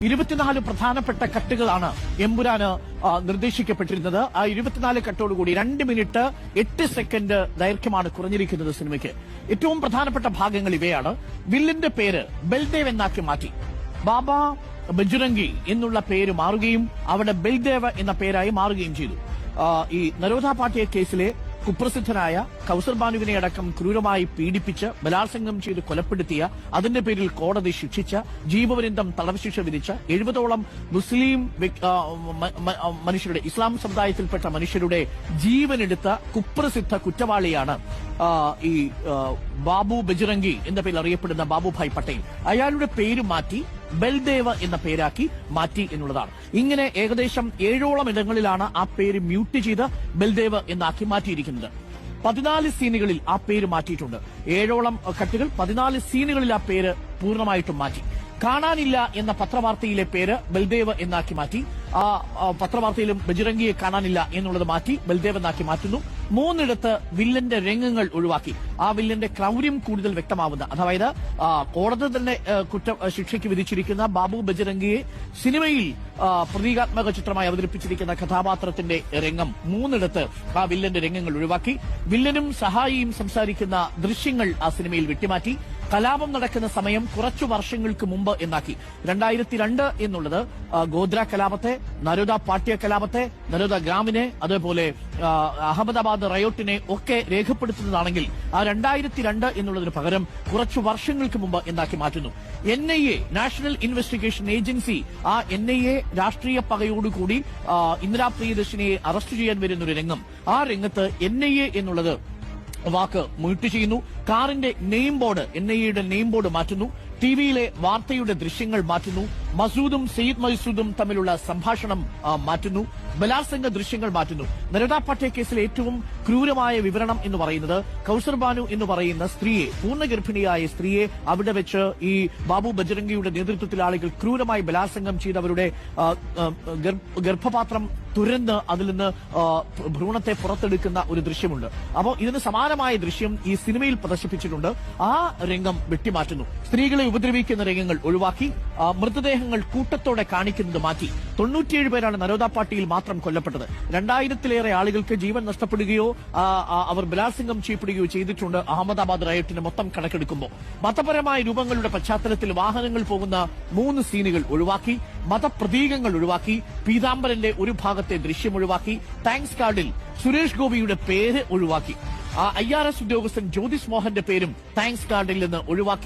24 പ്രധാനപ്പെട്ട കട്ടുകളാണ് എമ്പുരാന് നിർദ്ദേശിക്കപ്പെട്ടിരുന്നത്. ആ 24 കട്ടോടുകൂടി 2 minute 8 second ദൈർഘ്യമാണ് കുറഞ്ഞിരിക്കുന്നത് സിനിമയ്ക്ക്. ഏറ്റവും പ്രധാനപ്പെട്ട ഭാഗങ്ങൾ ഇവയാണ്. വില്ലിന്റെ പേര് ബൽദേവ് എന്നാക്കി മാറ്റി. ബാബ ബജ്രംഗി എന്നുള്ള പേര് മാറുകയും അവിടെ ബൽദേവ് എന്ന പേരായി മാറുകയും ചെയ്തു. ഈ നരോദ പാട്ടിയ കേസിലെ കുപ്രസിദ്ധനായ കൗസർ ബാനുവിനെ അടക്കം ക്രൂരമായി പീഡിപ്പിച്ച് ബലാത്സംഗം ചെയ്ത് കൊലപ്പെടുത്തിയ, അതിന്റെ പേരിൽ കോടതി ശിക്ഷിച്ച, ജീവപര്യന്തം തടവ് ശിക്ഷ വിധിച്ച 70ഓളം മുസ്ലിം മനുഷ്യരുടെ, ഇസ്ലാം സമുദായത്തിൽപ്പെട്ട മനുഷ്യരുടെ ജീവനെടുത്ത കുപ്രസിദ്ധ കുറ്റവാളിയാണ് ഈ ബാബു ബജ്രംഗി എന്ന പേരിൽ അറിയപ്പെടുന്ന ബാബുഭായ് പട്ടേൽ. അയാളുടെ പേര് മാറ്റി ബൽദേവ് എന്ന പേരാക്കി മാറ്റി എന്നുള്ളതാണ്. ഇങ്ങനെ ഏകദേശം 7ഓളം ഇടങ്ങളിലാണ് ആ പേര് മ്യൂട്ട് ചെയ്ത് ബൽദേവ് എന്നാക്കി മാറ്റിയിരിക്കുന്നത്. 14 സീനുകളിൽ ആ പേര് മാറ്റിയിട്ടുണ്ട്. 7ഓളം കട്ടുകൾ 14 സീനുകളിൽ ആ പേര് പൂർണ്ണമായിട്ടും മാറ്റി. കാണാനില്ല എന്ന പത്രവാർത്തയിലെ പേര് ബൽദേവ് എന്നാക്കി മാറ്റി. ആ പത്രവാർത്തയിലും ബജ്രംഗിയെ കാണാനില്ല എന്നുള്ളത് മാറ്റി ബൽദേവ് എന്നാക്കി മാറ്റുന്നു. 3 വില്ലന്റെ രംഗങ്ങൾ ഒഴിവാക്കി. ആ വില്ലന്റെ ക്രൗര്യം കൂടുതൽ വ്യക്തമാവുന്ന, അതായത് കോടതി തന്നെ ശിക്ഷയ്ക്ക് വിധിച്ചിരിക്കുന്ന ബാബു ബജ്രംഗിയെ സിനിമയിൽ പ്രതീകാത്മക ചിത്രമായി അവതരിപ്പിച്ചിരിക്കുന്ന കഥാപാത്രത്തിന്റെ രംഗം 3 ആ വില്ലന്റെ രംഗങ്ങൾ ഒഴിവാക്കി. വില്ലനും സഹായിയും സംസാരിക്കുന്ന ദൃശ്യങ്ങൾ ആ സിനിമയിൽ വെട്ടിമാറ്റി. കലാപം നടക്കുന്ന സമയം കുറച്ചു വർഷങ്ങൾക്ക് മുമ്പ് എന്നാക്കി. 2002 എന്നുള്ളത് ഗോദ്ര കലാപത്തെ, നരോദ പാട്യ കലാപത്തെ, നരോദ ഗ്രാമിനെ, അതേപോലെ അഹമ്മദാബാദ് റയോട്ടിനെ ഒക്കെ രേഖപ്പെടുത്തുന്നതാണെങ്കിൽ ആ 2002 എന്നുള്ളതിന് പകരം കുറച്ചു വർഷങ്ങൾക്ക് മുമ്പ് എന്നാക്കി മാറ്റുന്നു. NIA, നാഷണൽ ഇൻവെസ്റ്റിഗേഷൻ ഏജൻസി, ആ NIA രാഷ്ട്രീയ പകയോടുകൂടി ഇന്ദിരാ പ്രിയദർശിനിയെ അറസ്റ്റ് ചെയ്യാൻ വരുന്നൊരു രംഗം. ആ രംഗത്ത് NIA എന്നുള്ളത് വാക്ക് മ്യൂട്ട് ചെയ്യുന്നു. കാറിന്റെ നെയിം ബോർഡ്, NIAയുടെ നെയിം ബോർഡ് മാറ്റുന്നു. ടിവിയിലെ വാർത്തയുടെ ദൃശ്യങ്ങൾ മാറ്റുന്നു. മസൂദും സയ്യിദ് മസൂദും തമ്മിലുള്ള സംഭാഷണം മാറ്റുന്നു. ബലാത്സംഗ ദൃശ്യങ്ങൾ മാറ്റുന്നു. നരോദ പാട്യ കേസിലെ ഏറ്റവും ക്രൂരമായ വിവരണം എന്ന് പറയുന്നത് കൗസർ ബാനു എന്ന് പറയുന്ന സ്ത്രീയെ, പൂർണ്ണഗർഭിണിയായ സ്ത്രീയെ അവിടെ വെച്ച് ഈ ബാബു ബജ്രംഗിയുടെ നേതൃത്വത്തിൽ ആളുകൾ ക്രൂരമായി ബലാത്സംഗം ചെയ്ത് അവരുടെ ഗർഭപാത്രം തുരന്ന് അതിൽ നിന്ന് ഭ്രൂണത്തെ പുറത്തെടുക്കുന്ന ഒരു ദൃശ്യമുണ്ട്. അപ്പോൾ ഇതിന് സമാനമായ ദൃശ്യം ഈ സിനിമയിൽ പ്രദർശിപ്പിച്ചിട്ടുണ്ട്. ആ രംഗം വെട്ടിമാറ്റുന്നു. സ്ത്രീകളെ ഉപദ്രവിക്കുന്ന രംഗങ്ങൾ ഒഴിവാക്കി. മൃതദേഹങ്ങൾ കൂട്ടത്തോടെ കാണിക്കുന്നത് മാറ്റി. 97 പേരാണ് നരോദ പാട്ടിയിൽ മാത്രം കൊല്ലപ്പെട്ടത്. 2000-ലേറെ ആളുകൾക്ക് ജീവൻ നഷ്ടപ്പെടുകയോ അവർ ബലാത്സംഗം ചെയ്യപ്പെടുകയോ ചെയ്തിട്ടുണ്ട്. അഹമ്മദാബാദ് റയോട്ടിന് മൊത്തം കണക്കെടുക്കുമ്പോൾ മതപരമായ രൂപങ്ങളുടെ പശ്ചാത്തലത്തിൽ വാഹനങ്ങൾ പോകുന്ന 3 സീനുകൾ ഒഴിവാക്കി. മതപ്രതീകങ്ങൾ ഒഴിവാക്കി. പീതാംബരന്റെ ഒരു ഭാഗത്തെ ദൃശ്യം ഒഴിവാക്കി. താങ്ക്സ് കാർഡിൽ സുരേഷ് ഗോപിയുടെ പേര് ഒഴിവാക്കി. IRS ഉദ്യോഗസ്ഥൻ ജ്യോതിസ് മോഹന്റെ പേരും താങ്ക്സ് കാർഡിൽ നിന്ന് ഒഴിവാക്കി.